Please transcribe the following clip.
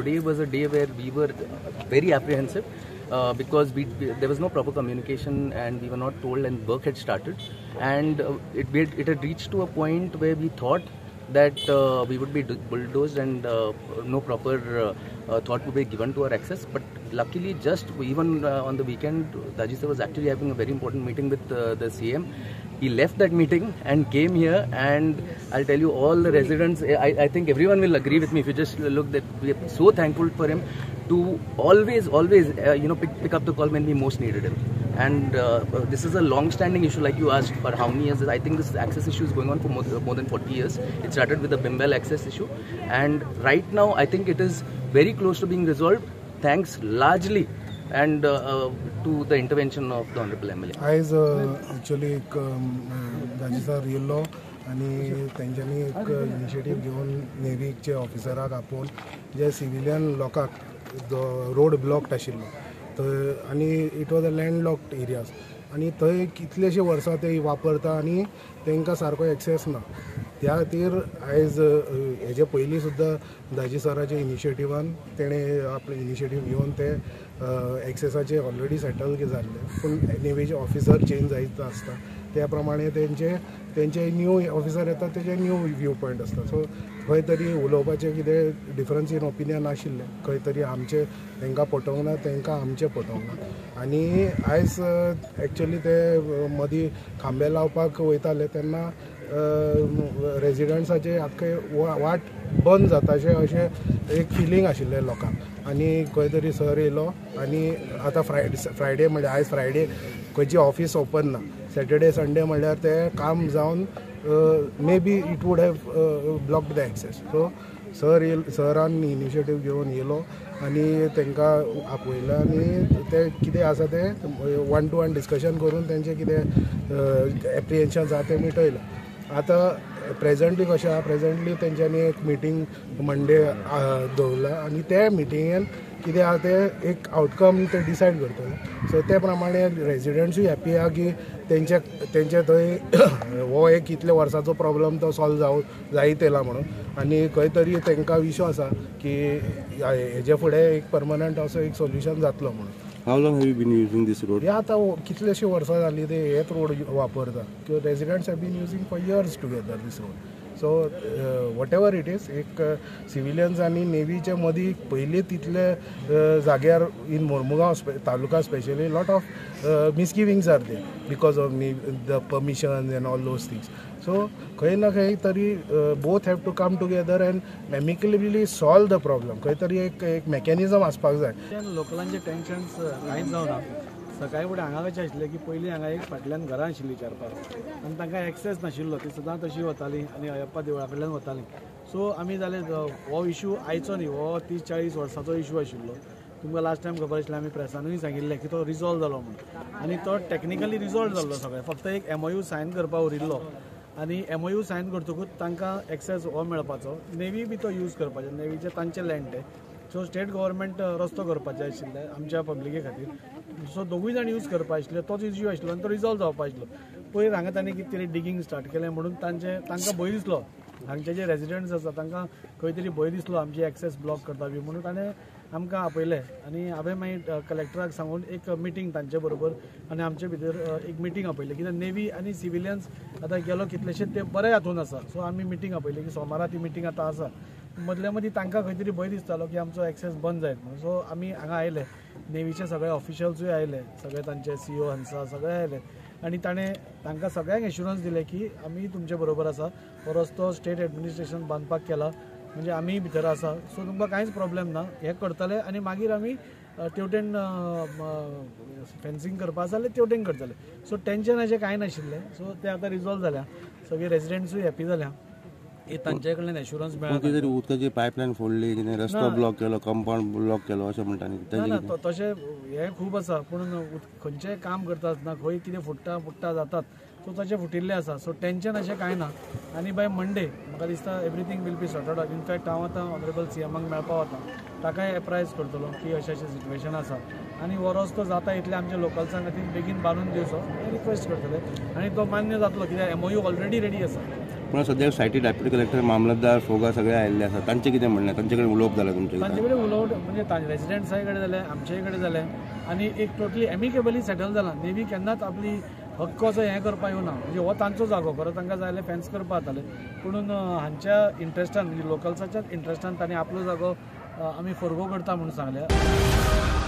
today was a day where we were very apprehensive because there was no proper communication and we were not told, and work had started, and it had reached to a point where we thought that we would be bulldozed and no proper thought would be given to our access. But luckily, just even on the weekend, Daji sir was actually having a very important meeting with the CM. He left that meeting and came here, and I'll tell you, all the residents, I think everyone will agree with me if you just look, that we are so thankful for him to always pick up the call when we most needed him. And this is a long-standing issue, like you asked, for how many years? I think this access issue is going on for more than 40 years. It started with the Bimbel access issue, and right now I think it is very close to being resolved, thanks largely and to the intervention of the Honorable MLA. As actually Daji sir येयलो आणि तेंच्यांनी एक initiative घेवन नेवीचे ऑफिसराक आपोवन जे civilian लोकांक road blocked आशिल्लो थंय, आनी इट वॉज अ लँडलॉक्ड एरियाज, आनी थंय कितलेशे वर्सां ते वापरता आनी तांकां सारको एक्सेस ना. त्या खातीर आयज हेजे पयलीं सुद्दां दाजी सराच्या इनिशिएटिव्हान तेणें आपले इनिशिएटीव घेवन ते एक्सेसाचे ऑलरेडी सेटल जाल्ले, पूण नेवीचे ऑफिसर चेंज जायत आसता त्या प्रमाणे तेंचे न्यू ऑफिसर येता तेजे न्यू व्यू पॉयंट आसता. सो खंय तरी उलोवपाचें कितें डिफरन्स इन ओपिनियन आशिल्लें, खंय तरी आमचें तांकां पटोवंक ना, तांकां आमचें पटोवंक ना. आनी आयज एक्चुअली ते मदीं खांबे लावपाक वयताले तेन्ना रेजिडंट्साचे आख्खे वाट बंद जाताशें अशें एक फिलींग आशिल्लें लोकांक. आनी खंय तरी सर येयलो आनी आतां फ्रायडे म्हणल्यार आयज फ्रायडे खंयची ऑफीस ओपन ना, सॅटर्डे संडे म्हणल्यार ते काम जावन maybe it would have blocked the access. So सरान इनिशिएटीव घेवन येयलो आनी तांकां आपयलें आनी ते कितें आसा ते 1-to-1 डिस्कशन करून तेंचें कितें एप्रिहेन्शन आसा तें मिटयलें. आतां प्रेझेंटली कशें आहा, प्रेझेंटली तेंच्यांनी एक मिटींग मंडे दवरला आनी ते मिटिंगेन कितें आहा ते एक आउटकम ते डिसायड करतले. सो ते प्रमाणे रेजिडेंट्सूय हॅप्पी आहा की तेंचे थंय हो एक कितले वर्साचो प्रॉब्लम तो सॉल्व जायत येयला म्हणून, आनी खंय तरी तांकां विश्वास आहा की हेजे फुडें एक परमनंट असो एक सोल्युशन जातलो म्हणून. How long have you been using this road? हे आतां कितलेशे वर्सां जालीं ते हेच रोड वापरता. Residents have been using for years together this road. So whatever it is, एक सिविलियन्स आनी नेवीचे मदीं पयलीं तितले जाग्यार in Mormugao taluka specially lot of misgivings are there because of the permission and all those things. So खंय ना खंय तरी both have to come together and amicably solve the problem. खंय तरी एक मेकॅनिझम आसपाक जाय. लोकलांचे टेन्शन्स कांयच जावना. सकाळी फुडें हांगा कशें आशिल्लें की पयलीं हांगा एक फाटल्यान घरां आशिल्लीं 4-5 आनी तांकां एक्सेस नाशिल्लो, ती सदां तशी वतालीं आनी अयप्पा देवळा कडल्यान वतालीं. सो आमी जाले हो इशू आयचो न्ही, हो 30-40 वर्सांचो इशू आशिल्लो. तुमकां लास्ट टायम खबर आशिल्लें, आमी प्रेसानूय सांगिल्लें की तो रिजॉल्व जालो म्हणून, आनी तो टॅक्निकली रिजॉल्व जाल्लो सगळें. फक्त एक MOU सायन करपाक उरिल्लो आनी MOU सायन करतकूच तांकां एक्सेस हो मेळपाचो. नेवी बी तो यूज करपाचो, नेवीचे तांचे लँड ते. सो स्टेट गव्हर्मेंट रस्तो करपाचें आशिल्लें आमच्या पब्लिके खातीर. सो दोगूय जाण यूज करपा आशिल्ले, तोच इश्यू आशिल्लो आनी तो रिजॉल्व जावपा आशिल्लो. पयर हांगा तांणी कितें तरी डिगींग स्टार्ट केलें म्हणून तांकां भंय दिसलो, हांगचे जे रेजिडेंट्स आसा तांकां खंय तरी भंय दिसलो आमची एक्सेस ब्लॉक करता बी म्हणून ताणें आमकां आपयलें. आनी हांवें मागीर कलेक्टराक सांगून एक मिटींग तांचे बरोबर आनी आमचे भितर एक मिटींग आपयलें, कित्याक नेवी आनी सिविलियन्स आतां गेलो कितलेशे ते बरे हातून आसा. सो आमी मिटींग आपयली की सोमारा ती मिटींग आतां आसा. मदल्या मदीं तांकां खंय तरी भंय दिसतालो की आमचो एक्सेस बंद जायत म्हणून. सो आमी हांगा आयले, नेवीचे सगळे ऑफिशियल्सूय आयले, सगळे तांचे CO हंसा सगळे आयले आनी ताणें तांकां सगळ्यांक एश्युरन्स दिलें की आमी तुमचे बरोबर आसा. हो रस्तो स्टेट एडमिनिस्ट्रेशन बांदपाक केला म्हणजे आमी भितर आसा. सो तुमकां कांयच प्रॉब्लेम ना, हें करतले आनी मागीर आमी तेवटेन फेन्सिंग करपा आसा जाल्यार तेवटेन करतले. सो टेन्शन अशें कांय नाशिल्लें. सो तें आतां रिजॉल्व जाल्या, सगळे रेजिडेंट्सूय हॅप्पी जाल्या. तांचे कडल्यान एश्युरन्स मेळ्ळा. उदकाची पायपलायन फोडली, रस्तो ब्लॉक केलो, कंपाऊंड ब्लॉक केलो अशें म्हणटा. तशें हें खूब आसा, पूण खंयचेंय काम करता आसतना खंय कितें फुट्टा जातात, सो तशें फुटिल्लें आसा. सो टेन्शन अशें कांय ना. आनी बाय मंडे म्हाका दिसता everything will be sorted out. In fact हांव आतां ऑनरेबल CMाक मेळपा वता, ताकाय एप्रायज करतलो की अशें सिच्युएशन आसा आनी हो रस्तो जाता इतले आमच्या लोकल्सां खातीर बेगीन बांदून दिवचो रिक्वेस्ट करतले. आनी तो मान्य जातलो कित्याक MOU ऑलरेडी रेडी आसा. पूण सद्याक सायटी डेप्युटी कलेक्टर मामलतदार फोगा सगळे आयिल्ले आसात. तांचें कितें म्हणणें, तांचे कडेन उलोवप जालें तुमचे कडेन? तांचे कडेन उलोवप म्हणजे रेजिडेंट्साय कडेन जालें, आमचेय कडेन जालें आनी एक टोटली एमिकेबली सेटल जाला. नेवी केन्नाच आपली हक्क असो हें करपा येवना. म्हणजे हो तांचो जागो, खरो तांकां जाय जाल्यार फेन्स करपा जाताले, पुणून हांच्या इंट्रस्टान म्हणजे लोकल्साच्याच इंट्रस्टान तांणी आपलो जागो आमी फोरगो करता म्हणून सांगल्या.